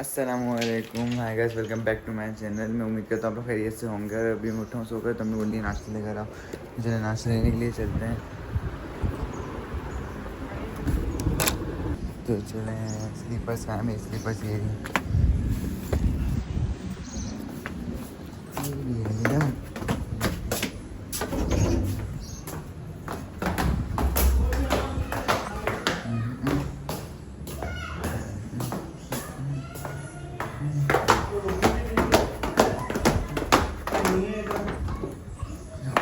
अस्सलामुअलैकुम, hi guys, welcome back to my channel. मैं उम्मीद करता हूँ आप लोग खैरियत से होंगे। और अभी मैं उठा हूँ सोकर, तो हमने बोली नाश्ता लेकर आओ। चले नाश्ता लेने के लिए चलते हैं। तो चले, स्लीपर्स कहाँ है? मेरी स्लीपर्स ये रही।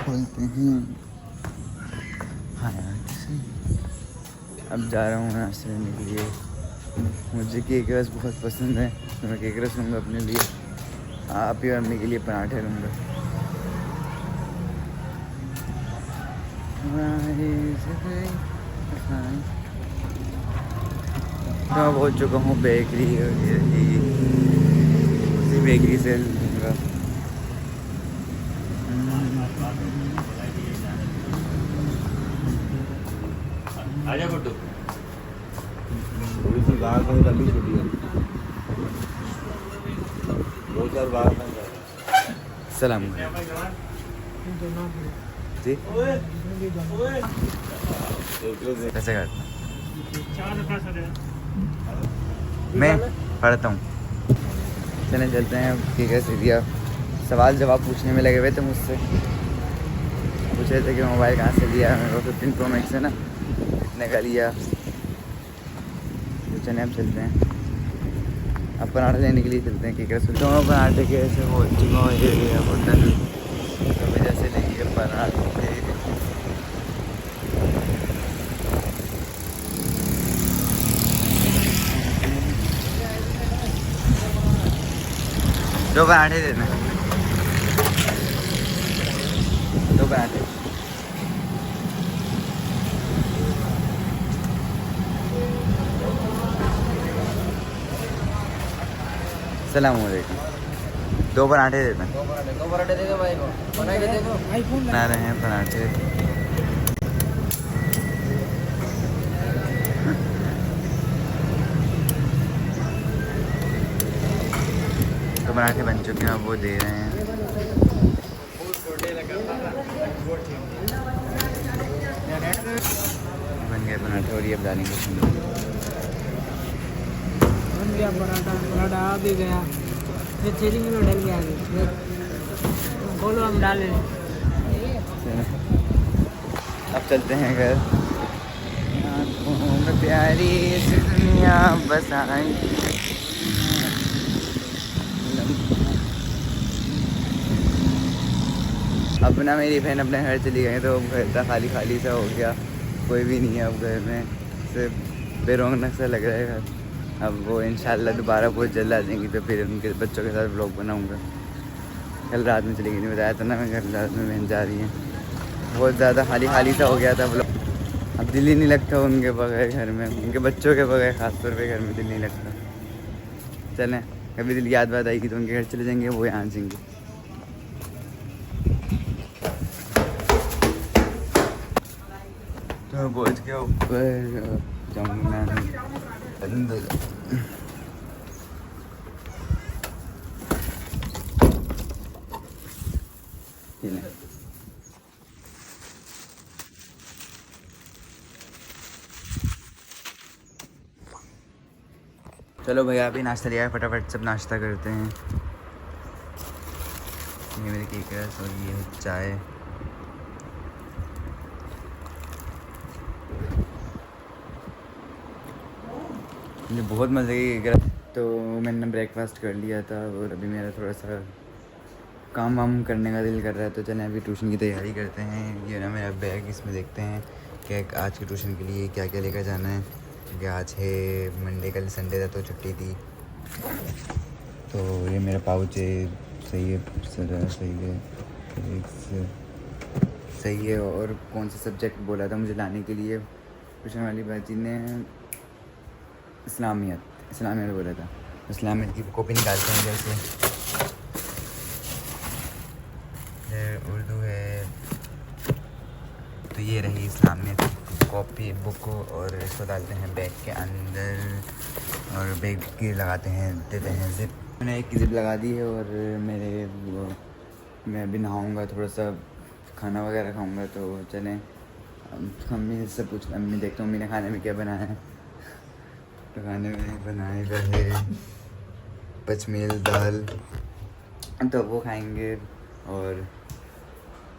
बोलते हैं हाँ यार, अब जा रहा हूँ नाश्ता लेने के लिए। मुझे केक रस बहुत पसंद है, तो मैं केक रस लूँगा अपने लिए। आप ही और अम्मी के लिए पराठे लूँगा। मैं पहुँच चुका हूँ बेकरी, उसी बेकरी से लूँगा। आजा गुड्डू। थोड़ी सी बाहर में लंबी छुट्टी है, 2-4 बाहर में सलाम जी। कैसे करता मैं पढ़ता हूँ। चले चलते हैं। ठीक है, सीधिया सवाल जवाब पूछने में लगे हुए थे मुझसे। पूछ रहे थे कि मोबाइल कहाँ से लिया। मेरे को 15 Pro Max है ना, कितने का लिया। तो चले हम चलते हैं, अब पराठे लेने के लिए चलते हैं। केक रस दोनों पराठे के ऐसे हो चुका है होटल, तो वजह से लेंगे पराठे। दो पराठे देना, दो पराठे। अस्सलामुअलैकुम, दो पराठे देना। दो पराठे दे दो भाई को, बनाई के दे दो। बना रहे हैं पराठे। तो पराठे बन चुके हैं, अब वो दे रहे हैं। बन गए पराठे और ये अब डालेंगे उसमें। बन गया पराठा, पराठा आ भी गया। ये चीनी में डल गया अभी। बोलो हम डाले। अब चलते हैं घर। आँखों में प्यारी सी दुनिया बसाई। अब ना मेरी बहन अपने घर चली गई, तो घर इतना खाली खाली सा हो गया। कोई भी नहीं है अब घर में, सिर्फ बेरौनक सा लग रहा है घर। अब वो इंशाल्लाह दोबारा बहुत जल्द आ जाएंगी, तो फिर उनके बच्चों के साथ व्लॉग बनाऊंगा। कल रात में चली गई, नहीं बताया था ना मैं, कल रात में बहन जा रही है। बहुत ज़्यादा खाली खाली सा हो गया था व्लॉग। अब दिल ही नहीं लगता उनके बगैर घर में, उनके बच्चों के बगैर ख़ासतौर पे घर में दिल नहीं लगता। चलें, कभी दिल याद बात आएगी तो उनके घर चले जाएंगे, वो यहाँ जाएंगे। तो पहुँच के ऊपर जाऊँगा मैं अंदर। चलो भैया, अभी नाश्ता लिया है, फटाफट सब नाश्ता करते हैं। ये मेरे केक है और ये है चाय। मुझे बहुत मज़े की केक है। तो मैंने ब्रेकफास्ट कर लिया था और अभी मेरा थोड़ा सा काम वाम करने का दिल कर रहा है, तो चलें अभी ट्यूशन की तैयारी करते हैं। ये ना मेरा बैग, इसमें देखते हैं कि आज की ट्यूशन के लिए क्या क्या लेकर जाना है, क्योंकि आज है मंडे, कल संडे था तो छुट्टी थी। तो ये मेरा पाउच है, सही है सर, सही है, सही है। और कौन सा सब्जेक्ट बोला था मुझे लाने के लिए ट्यूशन वाली बाजी ने? इस्लामियत बोला था। इस्लामियत की कॉपी निकालते हैं जैसे। उर्दू है, तो ये रही इस्लामियत की कॉपी बुक, और इसको डालते हैं बैग के अंदर। और बैग की लगाते हैं, देते हैं जिप। मैंने एक की जिप लगा दी है और मैं अभी नहाऊँगा, थोड़ा सा खाना वगैरह खाऊँगा। तो चलें अम्मी से पूछ, अम्मी देखता हूँ अम्मी ने खाने में क्या बनाया है। तो खाने में बनाए रहे पचमेल दाल, तो वो खाएंगे। और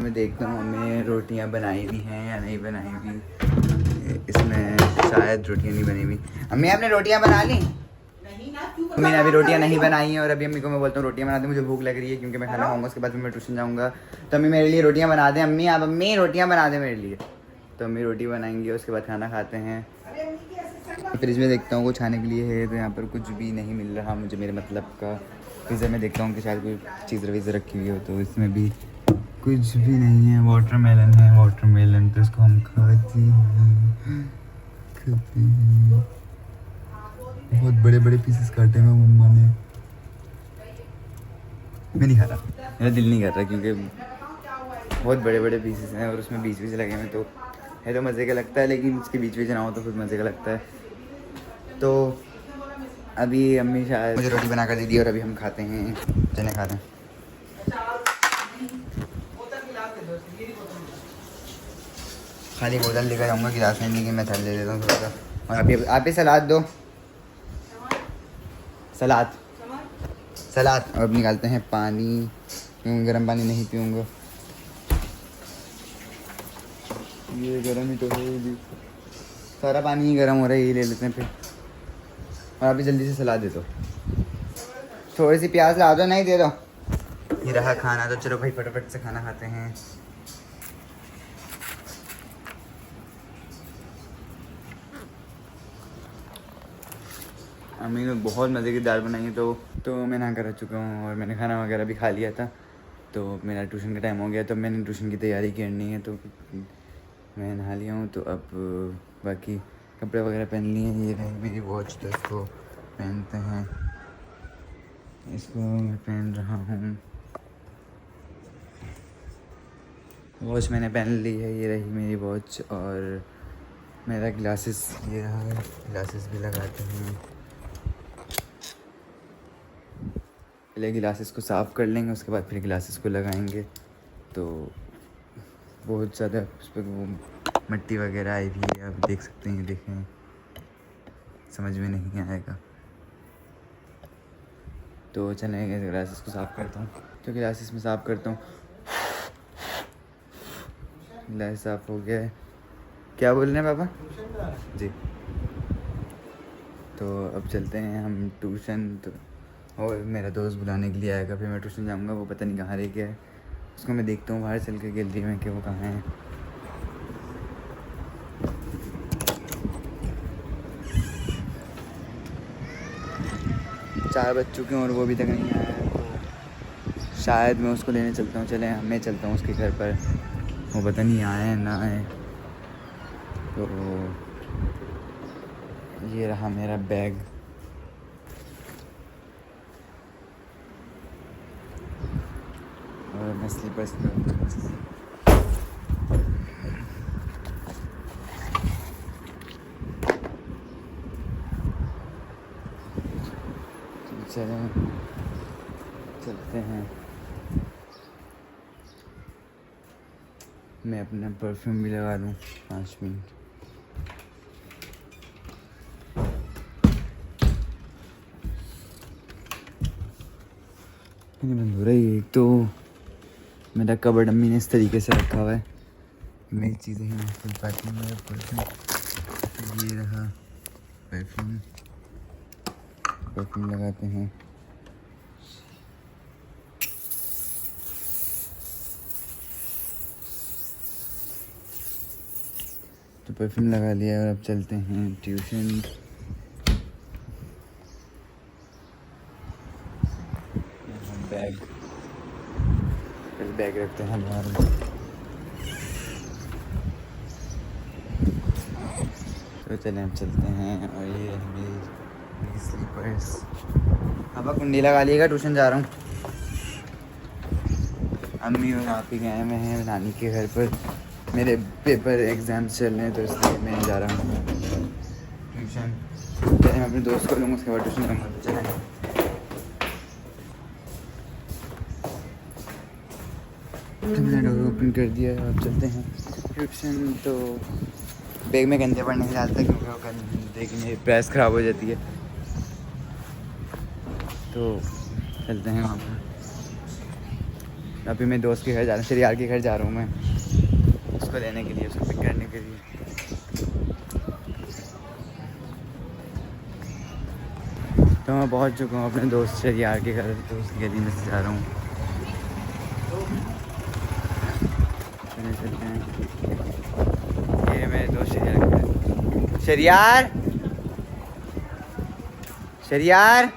मैं देखता हूँ मम्मी रोटियाँ बनाई हुई हैं या नहीं बनाई हुई। इसमें शायद रोटियाँ नहीं बनी हुई। अम्मी आपने रोटियाँ बना ली? मैंने अभी रोटियाँ नहीं बनाई हैं और अभी अम्मी को मैं बोलता हूँ रोटियाँ बना दे, मुझे भूख लग रही है क्योंकि मैं खाना खाऊंगा, उसके बाद मैं ट्यूशन जाऊँगा। तो अम्मी मेरे लिए रोटियाँ बना दें। अम्मी आप अम्मी रोटियाँ बना दें मेरे लिए। तो अम्मी रोटी बनाएंगी, उसके बाद खाना खाते हैं। फ्रिज में देखता हूँ कुछ खाने के लिए है, तो यहाँ पर कुछ भी नहीं मिल रहा मुझे मेरे मतलब का। पिज़्ज़ा में देखता हूँ कि शायद कोई चीज़ रवीज़ रखी हुई हो, तो इसमें भी कुछ भी नहीं है। वाटरमेलन है, वाटरमेलन तो इसको हम खाते हैं। बहुत बड़े बड़े पीसेस काटे हैं मम्मा ने। मैं नहीं खा रहा, मेरा दिल नहीं कर रहा क्योंकि बहुत बड़े बड़े पीसेस हैं और उसमें बीच बीच लगे हैं, तो है तो मज़े का लगता है, लेकिन उसके बीच बीच ना हो तो फिर मज़े का लगता है। तो अभी अम्मी शायद मुझे रोटी बना कर दे दी और अभी हम खाते हैं, चने खाते हैं। खाली बोतल लेकर जाऊँगा, गिलास नहीं कि मैं थल ले देता हूँ थोड़ा सा। और आप ही सलाद दो, सलाद सलाद। और अब निकालते हैं पानी, गर्म पानी नहीं पीऊँगा, ये गर्म ही तो है भी, सारा पानी ही गर्म हो रहा है, ये ले लेते हैं फिर। और अभी जल्दी से सलाद दे दो, थोड़ी सी प्याज ला दो, नहीं दे दो। ये रहा खाना, तो चलो भाई फटाफट से खाना खाते हैं। अम्मी ने बहुत मज़े की दाल बनाई है, तो मैं नहा कर चुका हूँ और मैंने खाना वगैरह भी खा लिया था। तो मेरा ट्यूशन का टाइम हो गया, तो मैंने ट्यूशन की तैयारी करनी है, तो मैं नहा लिया हूँ। तो अब बाकी कपड़े वगैरह पहन लिए हैं। ये रही मेरी वॉच, तो इसको पहनते हैं, इसको मैं पहन रहा हूँ। वॉच मैंने पहन ली है, ये रही मेरी वॉच। और मेरा ग्लासेस ये रहा है, ग्लासेस भी लगाते हैं। पहले ग्लासेस को साफ़ कर लेंगे, उसके बाद फिर ग्लासेस को लगाएंगे। तो बहुत ज़्यादा उस पर वो मिट्टी वगैरह आई भी है, आप देख सकते हैं, देखें समझ में नहीं आएगा। तो चलेंगे ग्लासेस को साफ़ करता हूँ, तो ग्लासेस में साफ़ करता हूँ। ग्लास साफ़ हो गया है। क्या बोल रहे हैं पापा जी? तो अब चलते हैं हम ट्यूशन। तो और मेरा दोस्त बुलाने के लिए आएगा, फिर मैं ट्यूशन जाऊँगा, वो पता नहीं कहाँ रह गया है। उसको मैं देखता हूँ बाहर चल के गैलरी में कि वो कहाँ है। चार बज चुके हैं और वो अभी तक नहीं आया है, तो शायद मैं उसको लेने चलता हूँ। चले मैं चलता हूँ उसके घर पर, वो पता नहीं आए ना आए। तो ये रहा मेरा बैग, और मैं स्लीपर्स चलते हैं। मैं अपना परफ्यूम भी लगा लूँ 5 मिनट। बंद हो रही है। एक तो मेरा कबर्ड अम्मी ने इस तरीके से रखा हुआ है, मेरी चीज़ें ही नहीं खुल पाती हैं। मेरा परफ्यूम ये रहा, परफ्यूम लगाते हैं। तो परफ्यूम लगा लिया और अब चलते हैं ट्यूशन। बैग रखते हैं बाहर में। तो चलें हम चलते हैं। और ये मेरी स्लीपर्स। अब कुंडी लगा लिएगा, ट्यूशन जा रहा हूँ। अम्मी और आप ही गए मैं हैं नानी के घर पर, मेरे पेपर एग्ज़ाम्स चल रहे हैं, तो इसलिए मैं जा रहा हूँ ट्यूशन। मैं अपने दोस्त को लूँगा, उसके बाद ट्यूशन लूँगा। तो चलें। तो मैंने डोर ओपन कर दिया है, अब चलते हैं ट्यूशन। तो बैग में गंदे पड़ने नहीं डालता क्योंकि वो गंदे की मेरी प्रेस ख़राब हो जाती है। तो चलते हैं वहाँ पर। अभी मैं दोस्त के घर जा रहा हूँ, शरियार के घर जा रहा हूँ मैं, उसको लेने के लिए, उसको पिक करने के लिए। तो मैं पहुँच चुका हूँ अपने दोस्त शरियार के घर, तो उस गली में से जा रहा हूँ। चलते हैं, ये मेरे दोस्त शरियार के घर। शरियार, शरियार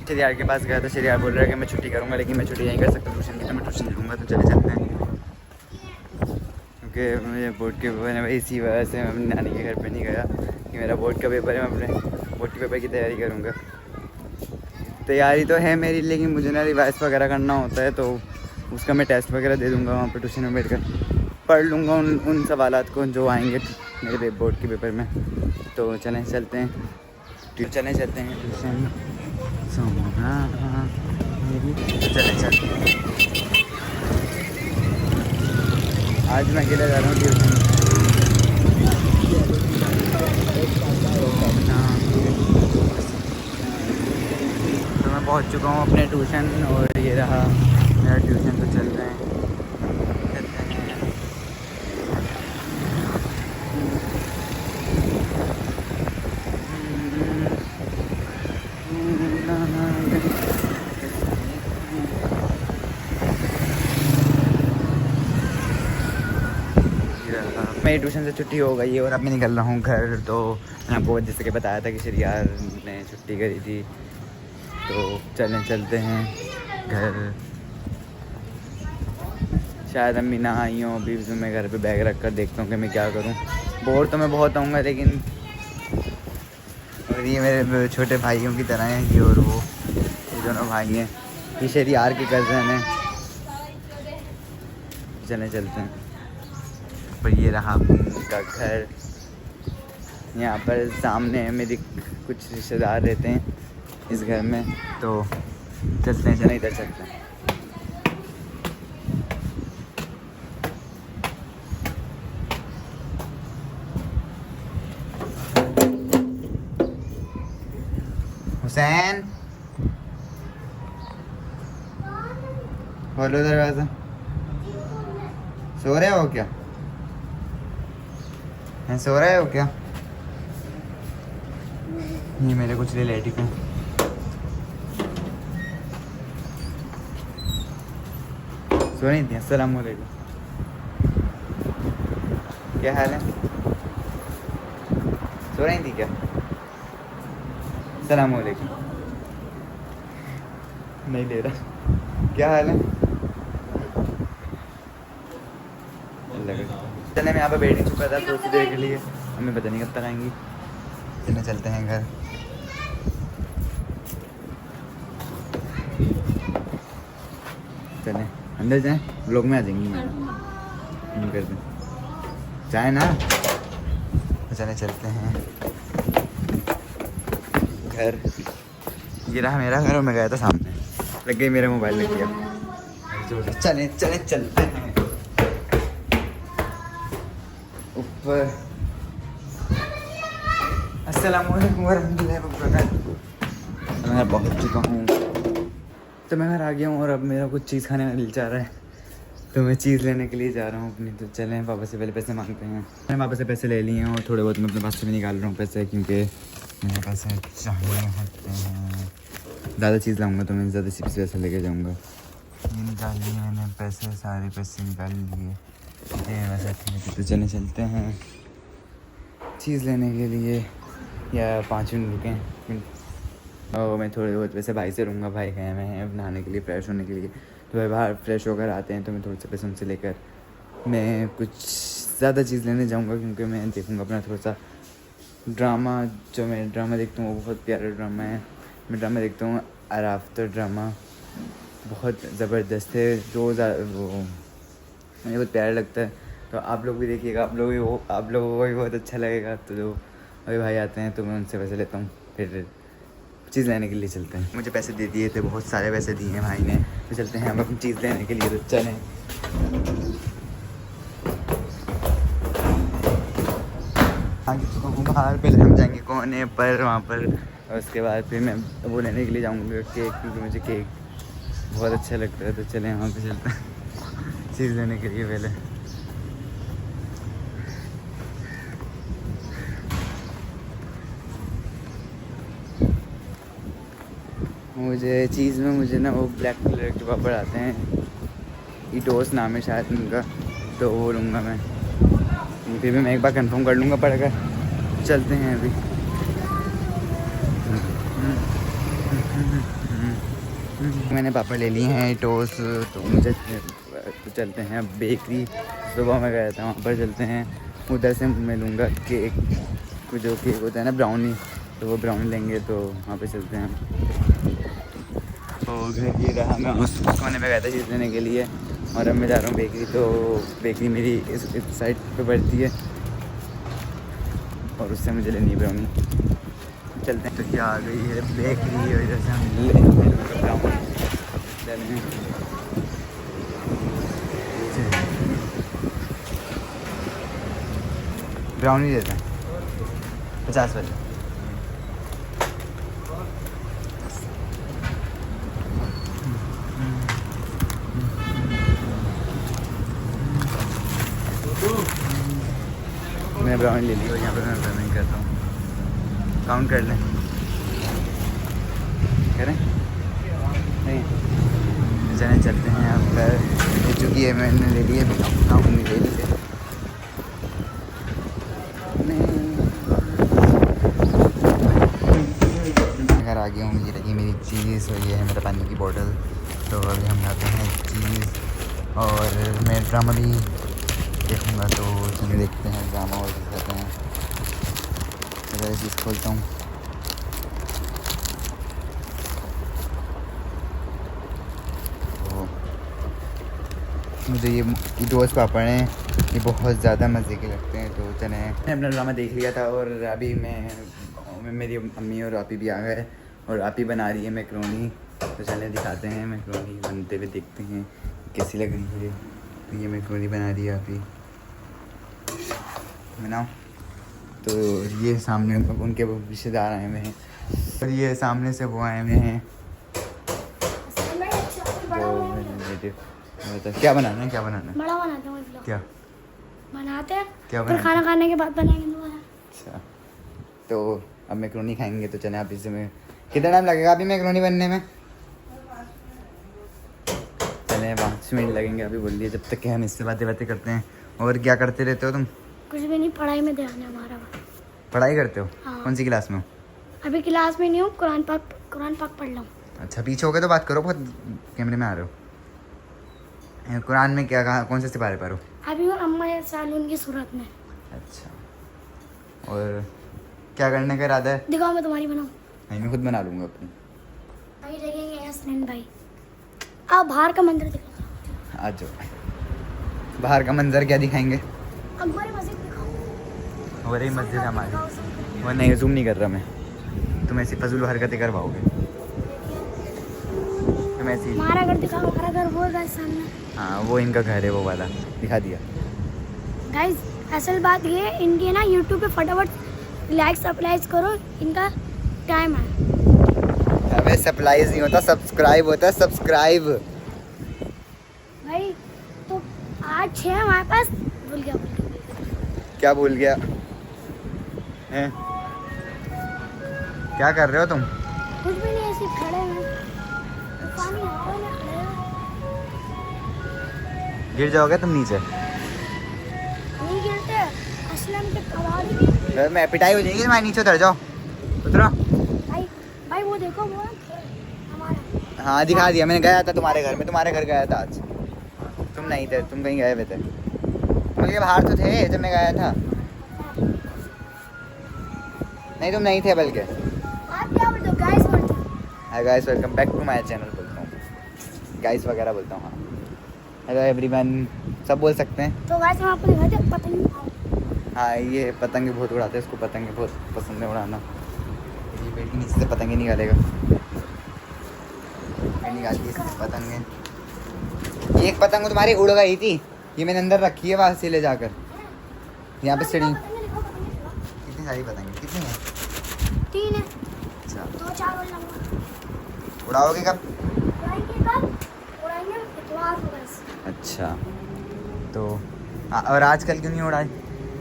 शरियार के पास गया था। शरियार बोल रहा है कि मैं छुट्टी करूँगा, लेकिन मैं छुट्टी नहीं कर सकता ट्यूशन की, तो मैं ट्यूशन लूँगा। तो चले चलते हैं, क्योंकि मुझे बोर्ड के पेपर है, इसी वजह से मैं अपनी नानी के घर पे नहीं गया कि मेरा बोर्ड का पेपर है। मैं अपने बोर्ड के पेपर की तैयारी करूँगा। तैयारी तो है मेरी, लेकिन मुझे ना रिवाइज वगैरह करना होता है, तो उसका मैं टेस्ट वगैरह दे दूँगा वहाँ पर ट्यूशन में बैठ कर पढ़ लूँगा उन सवालात को जो आएंगे मेरे बोर्ड के पेपर में। तो चलें चलते हैं ट्यूशन। चले चलते हैं। आज मैं अकेला जा रहा हूँ ट्यूशन। तो मैं पहुँच चुका हूँ अपने ट्यूशन, और ये रहा मेरा ट्यूशन। तो चल रहे हैं, मेरी ट्यूशन से छुट्टी हो गई है और अब मैं निकल रहा हूँ घर। तो मैंने आपको जैसे कि बताया था कि शरियार ने छुट्टी करी थी, तो चलते हैं घर। शायद अम्मी ना आई हूँ अभी, मैं घर पे बैग रख कर देखता हूँ कि मैं क्या करूँ। बोर तो मैं बहुत आऊँगा, लेकिन और ये मेरे छोटे भाइयों की तरह हैं, ये और वो, ये दोनों भाई हैं, ये शरियार के कज़न हैं। चलते हैं। पर ये रहा उनका घर। यहाँ पर सामने मेरी कुछ रिश्तेदार रहते हैं इस घर में, तो चलते हैं, चलें इधर चलते हैं। हुसैन, खोलो दरवाज़ा। सो रहे हो क्या? सो रहे हो क्या? ये मेरे कुछ रिलेटिव हैं। सो रही थी? अस्सलाम वालेकुम, क्या हाल है? सो रही थी क्या? अस्सलाम वालेकुम। नहीं ले रहा, क्या हाल है? चलने में यहाँ पर बैठ नहीं चुका था थोड़ी देर के लिए, हमें पता नहीं कब तक आएंगी। चलने चलते हैं घर। चलें अंदर जाएं, व्लॉग में आ जाएंगी मैडम कर दें, चाहे ना। तो चलते हैं घर। ये रहा मेरा घर और मैं गया था सामने, लग गई मेरा मोबाइल लग गया। चलते हैं ऊपर। अस्सलामुअलैकुम वरहमतुल्लाहि वबरकातुहू। मैं पहुँच चुका हूँ, तो मैं घर आ गया हूँ और अब मेरा कुछ चीज़ खाने का दिल चाह रहा है, तो मैं चीज़ लेने के लिए जा रहा हूँ अपनी। तो चलें, पापा से पहले पैसे मांगते हैं। मैंने पापा से पैसे ले लिए हैं और थोड़े बहुत मैं अपने पास से भी निकाल रहा हूँ पैसे, क्योंकि मेरे पैसे चाहिए होते हैं। ज़्यादा चीज़ लाऊंगा तो मैं ज़्यादा चिप्स पैसे लेके जाऊँगा। ये निकाल लिए मैंने पैसे, सारे पैसे निकाल लिए। वैसे ठीक है, तो चलते हैं चीज़ लेने के लिए, या 5 मिनट रुकें। और मैं थोड़े बहुत पैसे भाई से लूँगा, भाई गए हुए हैं नहाने के लिए, फ्रेश होने के लिए। तो भाई बाहर फ्रेश होकर आते हैं, तो मैं थोड़े से पैसे उनसे लेकर मैं कुछ ज़्यादा चीज़ लेने जाऊँगा, क्योंकि मैं देखूँगा अपना थोड़ा सा ड्रामा। जो मैं ड्रामा देखता हूँ वो बहुत प्यारा ड्रामा है। मैं ड्रामा देखता हूँ अराफ्तर ड्रामा, बहुत ज़बरदस्त है। रोज़ वो मुझे बहुत प्यारा लगता है, तो आप लोग भी देखिएगा, आप लोगों को भी बहुत अच्छा लगेगा। तो अभी भाई आते हैं तो मैं उनसे पैसे लेता हूँ, फिर चीज़ लेने के लिए चलते हैं। मुझे पैसे दे दिए थे, बहुत सारे पैसे दिए हैं भाई ने, तो चलते हैं हम अपनी चीज़ लेने के लिए, तो चलें। बाहर पहले हम जाएंगे कोने पर, वहाँ पर, और उसके बाद फिर मैं वो लेने के लिए जाऊँगा केक, क्योंकि मुझे केक बहुत अच्छा लगता है। तो चलें वहाँ पे चलते हैं चीज़ लेने के लिए पहले। मुझे चीज़ में मुझे ना वो ब्लैक कलर के पापड़ आते हैं, ईटोस नाम है शायद उनका, तो वो लूँगा मैं। फिर भी मैं एक बार कंफर्म कर लूँगा पड़कर। चलते हैं अभी। मैंने पापड़ ले लिए हैं ईटोस, तो मुझे तो चलते हैं अब बेकरी। सुबह मैं गया था, वहाँ पर चलते हैं, उधर से मैं लूँगा केक, जो केक होता है ना ब्राउनी, तो वो ब्राउनी लेंगे, तो वहाँ पे चलते हैं। तो घर ये रहा, मैं उस कोने पे गया था चीज़ लेने के लिए, और अब मैं जा रहा हूँ बेकरी। तो बेकरी मेरी इस साइड पे पड़ती है, और उससे मुझे लेनी है ब्राउनी। चलते हैं। तो क्या आ गई है बेकरी, और जैसे हम ब्राउनी चलें। ब्राउनी देते हैं 50 वाले। मैंने ब्राउनी ले ली, और यहाँ पर मैं पेमेंट करता हूँ। काउंट कर लें, करें नहीं? चलें चलते हैं। अब ले चुकी है, मैंने ले ली है, काउंट नहीं ले ली है। घर आ गया हूँ, ये रही मेरी चीज़, और ये है मेरा पानी की बोतल। तो अभी हम लाते हैं चीज़, और मैं ड्रामा भी देखूँगा, तो चलिए देखते हैं ड्रामा और दिखाते हैं। अगर चीज़ खोलता हूँ, तो मुझे ये दोस्त पापड़ हैं, ये बहुत ज़्यादा मज़े के लगते हैं। तो चले, मैंने अपना ड्रामा देख लिया था, और अभी मैं मेरी अम्मी और आपी भी आ गए, और आपी बना रही है मैकरोनी। तो चले दिखाते हैं मैकरोनी बनते हुए, देखते हैं कैसी लग रही है। तो ये मैकरोनी बना रही है आपी, बनाओ। तो ये सामने उनके रिश्तेदार आए हुए हैं, और ये सामने से वो आए हुए हैं, वो रिलेटिव। क्या बनाना है, क्या बनाना है? बड़ा बनाते हैं मतलब। क्या बनाते हैं, क्या फिर बनाना? खाना खाने के बाद बनाएंगे दोबारा। अच्छा, तो अब मैकरोनी खाएंगे। तो चले, आप इसमें कितना टाइम लगेगा अभी मैकरोनी बनने में? चले 5 मिनट लगेंगे अभी, बोल दिए। जब तक कि हम इससे बातें करते हैं। और क्या करते रहते हो तुम? कुछ भी नहीं, पढ़ाई में ध्यान है हमारा। पढ़ाई करते हो? हाँ। कौन सी क्लास में हो? अभी क्लास में नहीं हूँ, कुरान पाक पढ़ रहा हूँ। अच्छा, पीछे हो गए तो बात करो, बहुत कैमरे में आ रहे हो। कुरान में क्या कहा, कौन से सिपारे पर हो? अभी हूँ अम्मा सालून की सूरत में। अच्छा, और क्या करने का इरादा है? दिखाओ, मैं तुम्हारी बनाऊँ। नहीं, मैं खुद बना लूँगा अपनी। भाई देखेंगे हसनैन भाई, आप बाहर का मंदिर दिखाओ। आज जाओ, बाहर का मंजर क्या दिखाएंगे? अकबरी मस्जिद दिखाओ। हो रही मस्जिद हमारी, वो नहीं, जूम नहीं कर रहा मैं, तुम ऐसी फजूल हरकतें करवाओगे, तुम ऐसी। हमारा घर दिखाओ, हमारा घर वो है सामने। हाँ, वो इनका घर है, वो वाला दिखा दिया। गाइस असल बात ये है, इनके ना यूट्यूब पे फटाफट लाइक सप्लाइज करो, इनका टाइम है। अबे सप्लाईज नहीं होता, सब्सक्राइब होता है, सब्सक्राइब। भाई तो आज 6 हमारे पास, भूल गया। क्या भूल गया हैं? क्या कर रहे हो तुम? कुछ भी नहीं, ऐसे खड़े हैं। पानी आता है ना, खड़े हैं। गिर जाओगे तुम नीचे? नहीं गिरते, असलम के कवारी। मैं पिटाई हो जाएगी तुम्हारी, नीचे उतर जाओ, उतरो। भाई भाई वो देखो, वो हमारा। हाँ, दिखा दिया मैंने, गया था तुम्हारे घर में, तुम्हारे घर गया था आज। तुम नहीं थे, तुम कहीं गए हुए थे, बल्कि बाहर तो थे जब मैं गया था। नहीं, तुम नहीं थे बल्कि। आप क्या बोलते हो? गाइस बोलते हो? Hi guys, welcome back to my channel बोलता हूँ, गाइस वगैरह बोलता हूँ। हाँ, हेलो एवरीवन, सब बोल सकते हैं। तो गाइस मैं आपको दिखाते, पता नहीं हाँ ये पतंगे बहुत उड़ाते हैं, उसको पतंगे बहुत पसंद है उड़ाना। ये पेड़ के नीचे से पतंगे निकालेगा, निकाल दी इसने पतंगे। ये एक पतंग तुम्हारी उड़ गई थी, ये मैंने अंदर रखी है वहाँ से ले जाकर। यहाँ पे स्टडी कितनी सारी पतंगे, कितनी है? 3 है। अच्छा 2-4 और लाऊंगा। उड़ाओगे कब? उड़ाएंगे इतवार को बस। अच्छा तो और आजकल क्यों नहीं उड़ाए?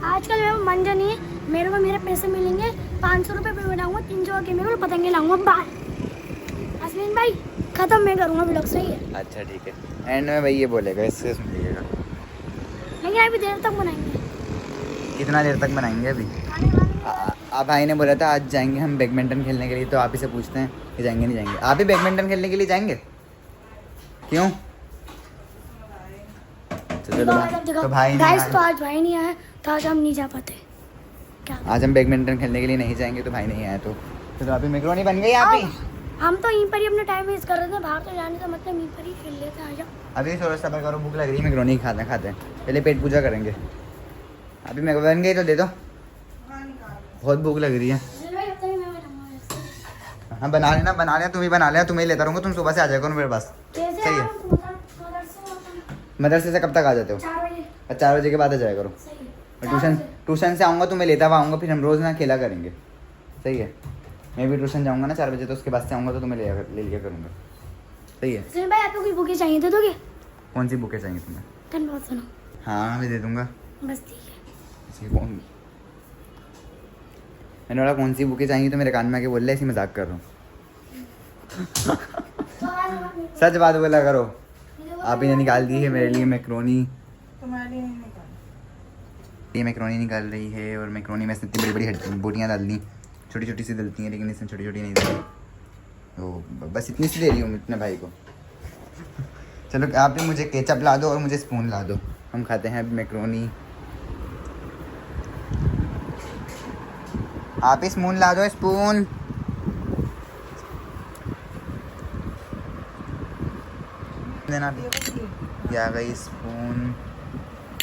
आजकल मेरे को मन नहीं है, मेरे को मेरे पैसे मिलेंगे 500 रुपये पे बनाऊंगा, 300 के मेरे को पतंगे लाऊंगा बाहर। अश्विन भाई खत्म मैं करूँगा ब्लॉग, सही है? अच्छा ठीक है, एंड में भाई ये बोलेगा, इससे सुन लीजिएगा। लेकिन अभी देर तक बनाएंगे। कितना देर तक बनाएंगे अभी? खाने वाने आप भाई ने बोला था आज जाएंगे हम बैडमिंटन खेलने के लिए, तो आप ही से पूछते हैं कि जाएंगे नहीं जाएंगे। आप ही बैडमिंटन खेलने के लिए जाएंगे? क्यों? तो भाई गाइस तो आज भाई नहीं आया तो आज हम नहीं जा पाते। क्या आज हम बैडमिंटन खेलने के लिए नहीं जाएंगे तो भाई नहीं आया, तो अभी मैक्रोनी बन गई आप ही। हम तो यहीं पर ही अपना टाइम वेस्ट कर रहे थे, बाहर तो जाने का मतलब यहीं पर ही खेल लेते हैं। आ जाओ अभी थोड़ा सब्र करो, भूख लग रही है, मैक्रोनी खाते हैं पहले पेट पूजा करेंगे। अभी मैक्रोनी बन गई तो दे दो, बहुत भूख लग रही है। हाँ बना लेना तुम ही बना लेना, तुम्हें लेता रहूँगा, तुम सुबह से आ जाएगा मेरे पास। सही है। मदरसे से कब तक आ जाते हो? 4 बजे। 4 बजे के बाद आ जाया करो। सही है। ट्यूशन से आऊँगा, तुम्हें लेता हुआ आऊँगा, फिर हम रोज़ ना खेला करेंगे। सही है। मैं भी ट्यूशन जाऊँगा ना 4 बजे, तो उसके बाद से आऊँगा तो तुम्हें ले लिया करूँगा। सही है। अश्विन भाई आपको कोई बुके चाहिए दे दोगे? कौन सी बुकें चाहिए तुम्हें? धन्यवाद सुनो। हाँ मैं दे दूँगा। बस ठीक है। मैंने बोला कौन सी बुकें चाहिए, तो मेरे कान में आके बोल रहा है, ऐसी मजाक कर रहा हूँ। सच बात बोला करो। आप ही ने निकाल दी है मेरे लिए मैक्रोनी। ये मैक्रोनी निकाल रही है, और मैक्रोनी में इतनी बड़ी बड़ी बोटियाँ डाल दी, छोटी छोटी सी डलती हैं, लेकिन इसमें छोटी छोटी नहीं डाली, तो बस इतनी सी दे रही हूँ इतने भाई को। चलो आप ही मुझे केचप ला दो और मुझे स्पून ला दो, हम खाते हैं मैक्रोनी। आप ही स्पून ला दो, स्पून। देना भी आ गई स्पून।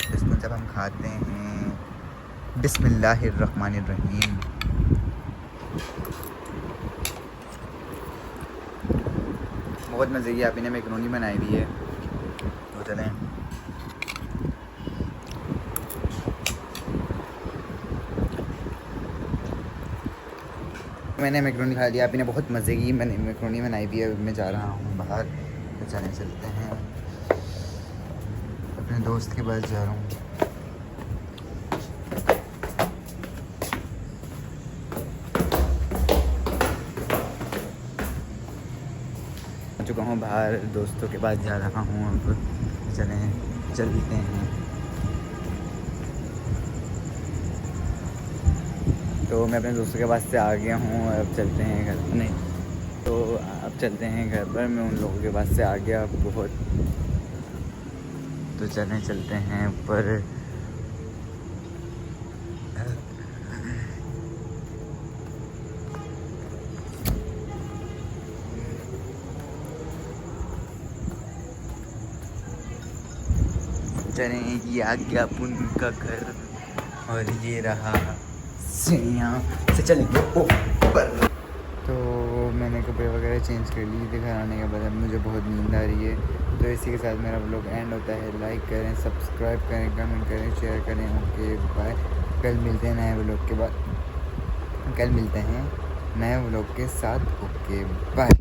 स्पून जब हम खाते हैं, बिस्मिल्लाहिर्रहमानिर्रहीम। बहुत मज़े की आप ने मैक्रोनी बनाई हुई है, तो चलें। मैंने मैक्रोनी खा लिया, आप ने बहुत मज़े की मैंने मैक्रोनी बनाई हुई है। मैं जा रहा हूँ बाहर, तो चलते हैं, अपने दोस्त के पास जा रहा हूँ। चुका हूँ बाहर, दोस्तों के पास जा रहा हूँ, अब चलते हैं। तो मैं अपने दोस्तों के पास से आ गया हूँ, अब चलते हैं घर। नहीं तो अब चलते हैं घर पर, मैं उन लोगों के पास से आ गया बहुत, तो चलते हैं ऊपर। चलें, ये आ गया उनका घर, और ये रहा सीढ़ियाँ से चलेंगे ऊपर। तो मैंने कपड़े वगैरह चेंज कर लिए थे घर आने के बाद, अब मुझे बहुत नींद आ रही है। तो इसी के साथ मेरा व्लॉग एंड होता है। लाइक करें, सब्सक्राइब करें, कमेंट करें, शेयर करें। Okay bye. कल मिलते हैं नए व्लॉग के साथ। Okay bye.